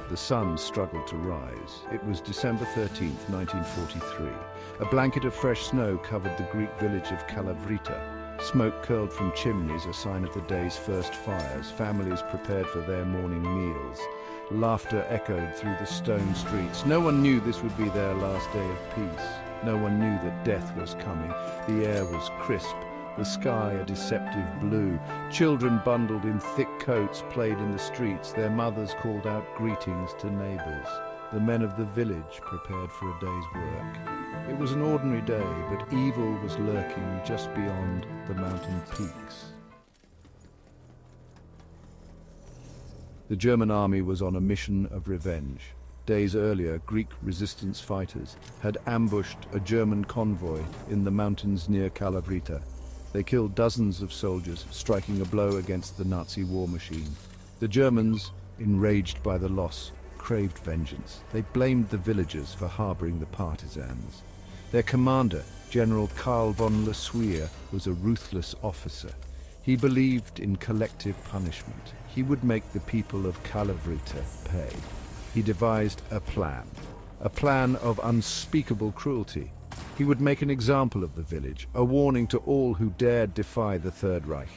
The sun struggled to rise. It was December 13th, 1943. A blanket of fresh snow covered the Greek village of Kalavryta. Smoke curled from chimneys, a sign of the day's first fires. Families prepared for their morning meals. Laughter echoed through the stone streets. No one knew this would be their last day of peace. No one knew that death was coming. The air was crisp, the sky a deceptive blue. Children bundled in thick coats played in the streets. Their mothers called out greetings to neighbors. The men of the village prepared for a day's work. It was an ordinary day, but evil was lurking just beyond the mountain peaks. The German army was on a mission of revenge. Days earlier, Greek resistance fighters had ambushed a German convoy in the mountains near Kalavryta. They killed dozens of soldiers, striking a blow against the Nazi war machine. The Germans, enraged by the loss, craved vengeance. They blamed the villagers for harboring the partisans. Their commander, General Karl von Lesueur, was a ruthless officer. He believed in collective punishment. He would make the people of Kalavryta pay. He devised a plan of unspeakable cruelty. He would make an example of the village, a warning to all who dared defy the Third Reich.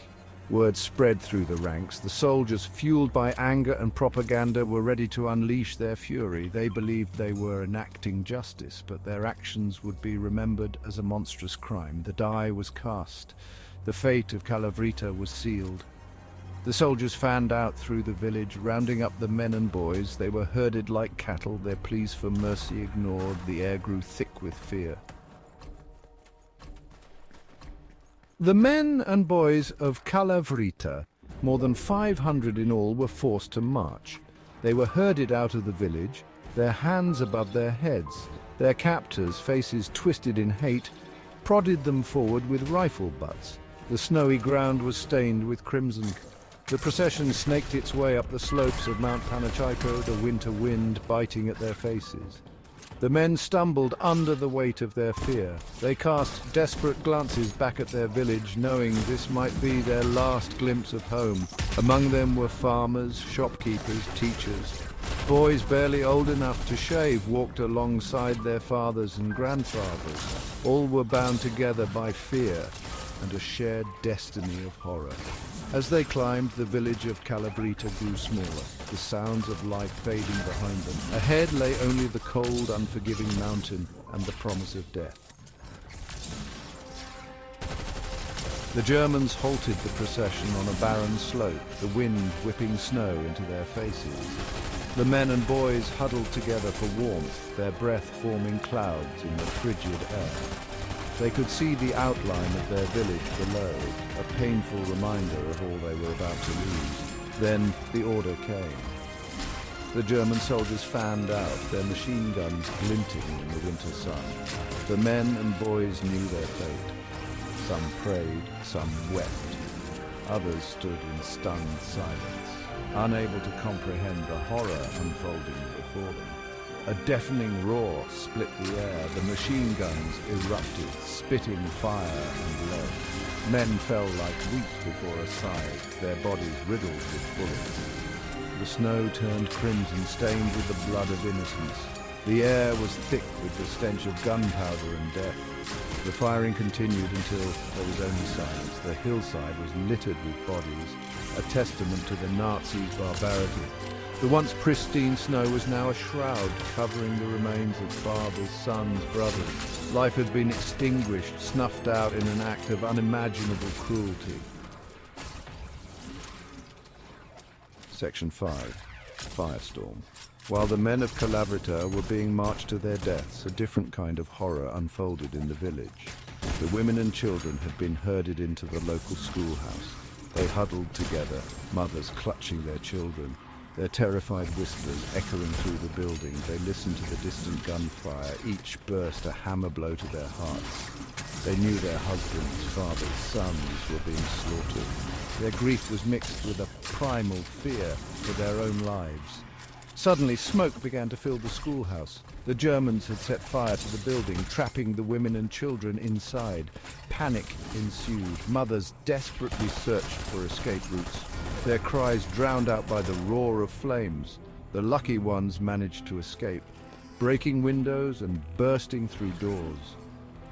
Word spread through the ranks. The soldiers, fueled by anger and propaganda, were ready to unleash their fury. They believed they were enacting justice, but their actions would be remembered as a monstrous crime. The die was cast. The fate of Kalavryta was sealed. The soldiers fanned out through the village, rounding up the men and boys. They were herded like cattle, their pleas for mercy ignored. The air grew thick with fear. The men and boys of Kalavryta, more than 500 in all, were forced to march. They were herded out of the village, their hands above their heads. Their captors, faces twisted in hate, prodded them forward with rifle butts. The snowy ground was stained with crimson. The procession snaked its way up the slopes of Mount Panachiko, the winter wind biting at their faces. The men stumbled under the weight of their fear. They cast desperate glances back at their village, knowing this might be their last glimpse of home. Among them were farmers, shopkeepers, teachers. Boys barely old enough to shave walked alongside their fathers and grandfathers. All were bound together by fear and a shared destiny of horror. As they climbed, the village of Kalavryta grew smaller, the sounds of life fading behind them. Ahead lay only the cold, unforgiving mountain and the promise of death. The Germans halted the procession on a barren slope, the wind whipping snow into their faces. The men and boys huddled together for warmth, their breath forming clouds in the frigid air. They could see the outline of their village below, a painful reminder of all they were about to lose. Then the order came. The German soldiers fanned out, their machine guns glinting in the winter sun. The men and boys knew their fate. Some prayed, some wept. Others stood in stunned silence, unable to comprehend the horror unfolding before them. A deafening roar split the air. The machine guns erupted, spitting fire and lead. Men fell like wheat before a scythe, their bodies riddled with bullets. The snow turned crimson, stained with the blood of innocents. The air was thick with the stench of gunpowder and death. The firing continued until there was only silence. The hillside was littered with bodies, a testament to the Nazis' barbarity. The once pristine snow was now a shroud covering the remains of fathers, sons, brothers. Life had been extinguished, snuffed out in an act of unimaginable cruelty. Section 5. Firestorm. While the men of Kalavryta were being marched to their deaths, a different kind of horror unfolded in the village. The women and children had been herded into the local schoolhouse. They huddled together, mothers clutching their children. Their terrified whispers echoing through the building. They listened to the distant gunfire, each burst a hammer blow to their hearts. They knew their husbands, fathers, sons were being slaughtered. Their grief was mixed with a primal fear for their own lives. Suddenly, smoke began to fill the schoolhouse. The Germans had set fire to the building, trapping the women and children inside. Panic ensued. Mothers desperately searched for escape routes. their cries drowned out by the roar of flames. The lucky ones managed to escape, breaking windows and bursting through doors.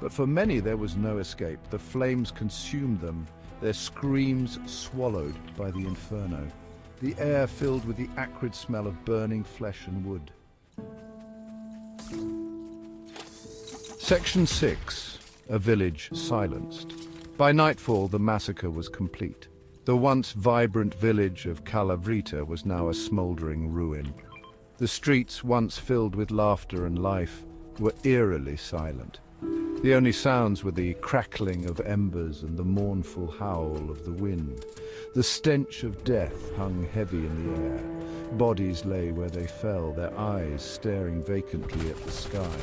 But for many there was no escape. The flames consumed them, their screams swallowed by the inferno. The air filled with the acrid smell of burning flesh and wood. Section 6. A village silenced. By nightfall, the massacre was complete. The once vibrant village of Kalavryta was now a smoldering ruin. The streets, once filled with laughter and life, were eerily silent. The only sounds were the crackling of embers and the mournful howl of the wind. The stench of death hung heavy in the air. Bodies lay where they fell, their eyes staring vacantly at the sky.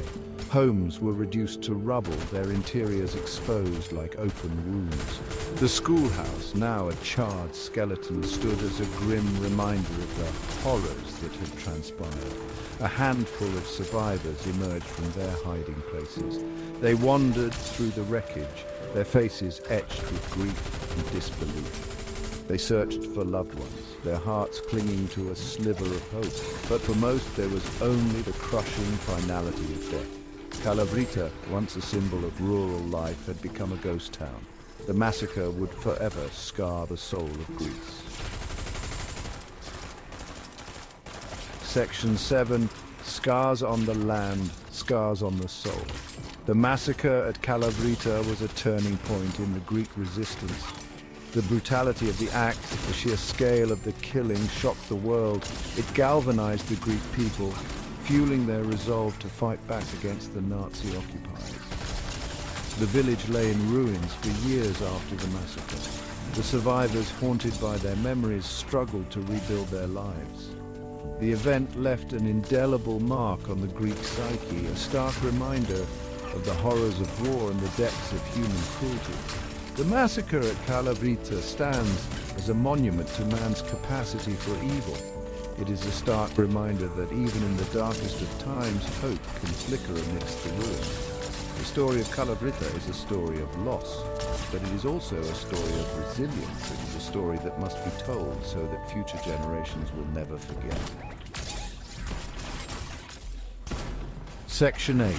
Homes were reduced to rubble, their interiors exposed like open wounds. The schoolhouse, now a charred skeleton, stood as a grim reminder of the horrors that had transpired. A handful of survivors emerged from their hiding places. They wandered through the wreckage, their faces etched with grief and disbelief. They searched for loved ones, their hearts clinging to a sliver of hope. But for most, there was only the crushing finality of death. Kalavryta, once a symbol of rural life, had become a ghost town. The massacre would forever scar the soul of Greece. Section 7. Scars on the land, scars on the soul. The massacre at Kalavryta was a turning point in the Greek resistance. The brutality of the act, the sheer scale of the killing shocked the world. It galvanized the Greek people, fueling their resolve to fight back against the Nazi occupiers. The village lay in ruins for years after the massacre. The survivors, haunted by their memories, struggled to rebuild their lives. The event left an indelible mark on the Greek psyche, a stark reminder of the horrors of war and the depths of human cruelty. The massacre at Kalavryta stands as a monument to man's capacity for evil. It is a stark reminder that even in the darkest of times, hope can flicker amidst the ruins. The story of Kalavryta is a story of loss, but it is also a story of resilience. It is a story that must be told so that future generations will never forget. Section 8.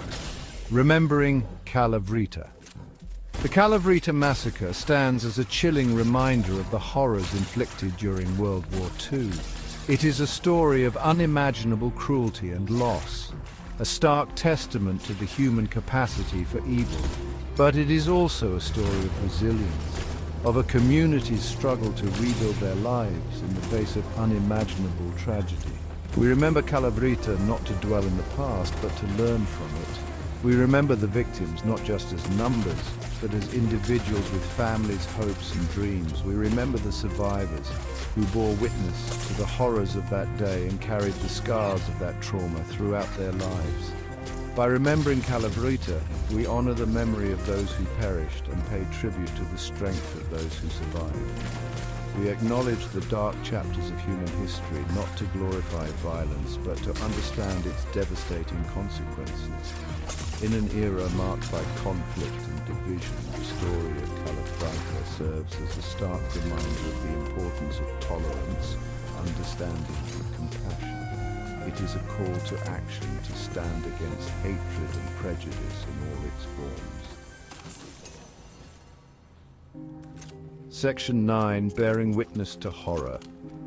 Remembering Kalavryta. The Kalavryta massacre stands as a chilling reminder of the horrors inflicted during World War II. It is a story of unimaginable cruelty and loss, a stark testament to the human capacity for evil. But it is also a story of resilience, of a community's struggle to rebuild their lives in the face of unimaginable tragedy. We remember Kalavryta not to dwell in the past, but to learn from it. We remember the victims not just as numbers, but as individuals with families, hopes and dreams. We remember the survivors who bore witness to the horrors of that day and carried the scars of that trauma throughout their lives. By remembering Kalavryta, we honor the memory of those who perished and pay tribute to the strength of those who survived. We acknowledge the dark chapters of human history, not to glorify violence, but to understand its devastating consequences. In an era marked by conflict and division, the story of Kalavryta serves as a stark reminder of the importance of tolerance, understanding and compassion. It is a call to action to stand against hatred and prejudice in all its forms. Section 9. Bearing witness to horror.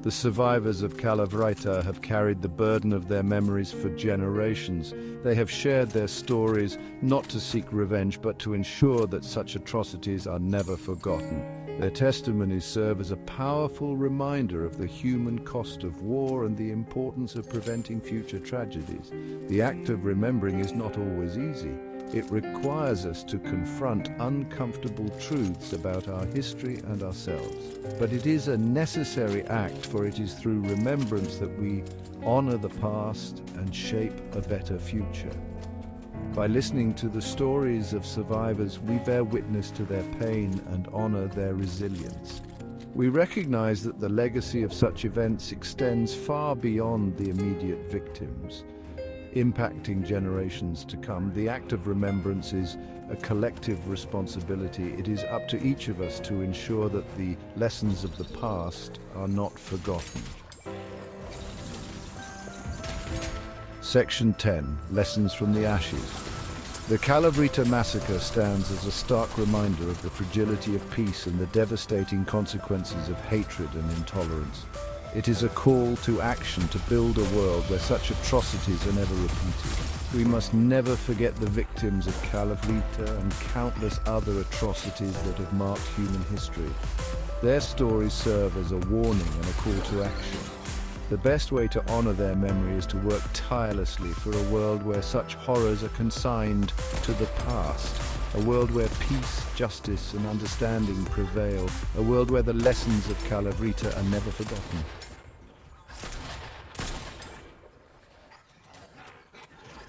The survivors of Kalavryta have carried the burden of their memories for generations. They have shared their stories, not to seek revenge, but to ensure that such atrocities are never forgotten. Their testimonies serve as a powerful reminder of the human cost of war and the importance of preventing future tragedies. The act of remembering is not always easy. It requires us to confront uncomfortable truths about our history and ourselves. But it is a necessary act, for it is through remembrance that we honor the past and shape a better future. By listening to the stories of survivors, we bear witness to their pain and honor their resilience. We recognize that the legacy of such events extends far beyond the immediate victims. impacting generations to come. The act of remembrance is a collective responsibility. It is up to each of us to ensure that the lessons of the past are not forgotten. Section 10. Lessons from the Ashes. The Kalavryta massacre stands as a stark reminder of the fragility of peace and the devastating consequences of hatred and intolerance. It is a call to action to build a world where such atrocities are never repeated. We must never forget the victims of Kalavryta and countless other atrocities that have marked human history. Their stories serve as a warning and a call to action. The best way to honor their memory is to work tirelessly for a world where such horrors are consigned to the past. A world where peace, justice and understanding prevail. A world where the lessons of Kalavryta are never forgotten.